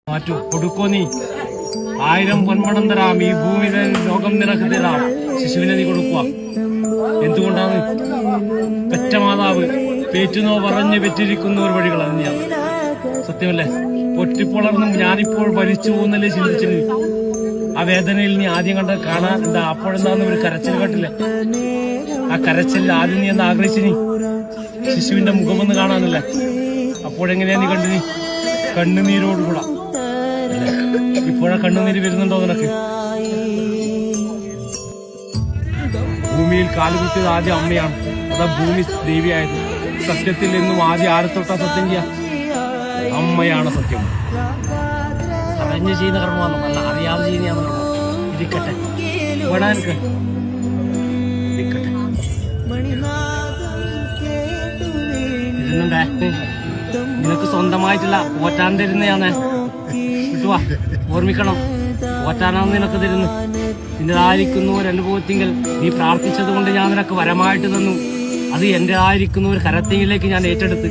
മാറ്റു കൊടുക്കോ നീ 1000 പൊന്മടം തരാം. ഈ ഭൂമിയിലെ ലോകം നിനക്ക് തരാം. ശിശുവിനെ നീ കൊടുക്കുക. എന്തുകൊണ്ടാണ്? പെറ്റ മാതാവ് പേറ്റുന്നോ പറഞ്ഞ് പെറ്റിരിക്കുന്ന ഒരു വഴികൾ തന്നെയാണ്. സത്യമല്ലേ? പൊട്ടിപ്പൊളർന്നും ഞാനിപ്പോൾ ഭരിച്ചു പോകുന്നല്ലേ ചിന്തിച്ചിന്. ആ വേദനയിൽ നീ ആദ്യം കണ്ട കാണാൻ എന്താ? അപ്പോഴെന്താന്ന് ഒരു കരച്ചിൽ കേട്ടില്ലേ? ആ കരച്ചിൽ ആദ്യം നീ എന്താ ആഗ്രഹിച്ചിനി? ശിശുവിന്റെ മുഖമൊന്ന് കാണാനല്ലേ? അപ്പോഴെങ്ങനെയാ നീ കണ്ടിനി? കണ്ണുനീരോടുകൂടാ. ഇപ്പോഴാ കണ്ണുനീര് വരുന്നുണ്ടോ നിനക്ക്? ഭൂമിയിൽ കാലുകുത്തിയത് ആദ്യം അമ്മയാണ്. അതാ ഭൂമി ദേവിയായത്. സത്യത്തിൽ എന്നും ആദ്യം ആരെ തൊട്ടാ സത്യം ചെയ്യാ? അമ്മയാണ് സത്യം. അറിഞ്ഞ് ചെയ്യുന്ന കർമ്മമാണ്, അല്ല അറിയാതെ ചെയ്യുന്ന കർമ്മം. ഇരിക്കട്ടെ, വിടാനിരിക്കട്ടെ. ഇരുന്നുണ്ടേ. നിനക്ക് സ്വന്തമായിട്ടില്ല, പോറ്റാൻ തരുന്നയാന്ന്. കിട്ടുവാ, ഓർമ്മിക്കണം. പോറ്റാനാണ് നിനക്ക് തരുന്നു. നിന്റേതായിരിക്കുന്ന ഒരു അനുഭവത്തിങ്കിൽ നീ പ്രാർത്ഥിച്ചത് കൊണ്ട് ഞാൻ നിനക്ക് വരമായിട്ട് തന്നു. അത് എന്റെ ആയിരിക്കുന്ന ഒരു കരത്തിലേക്ക് ഞാൻ ഏറ്റെടുത്ത്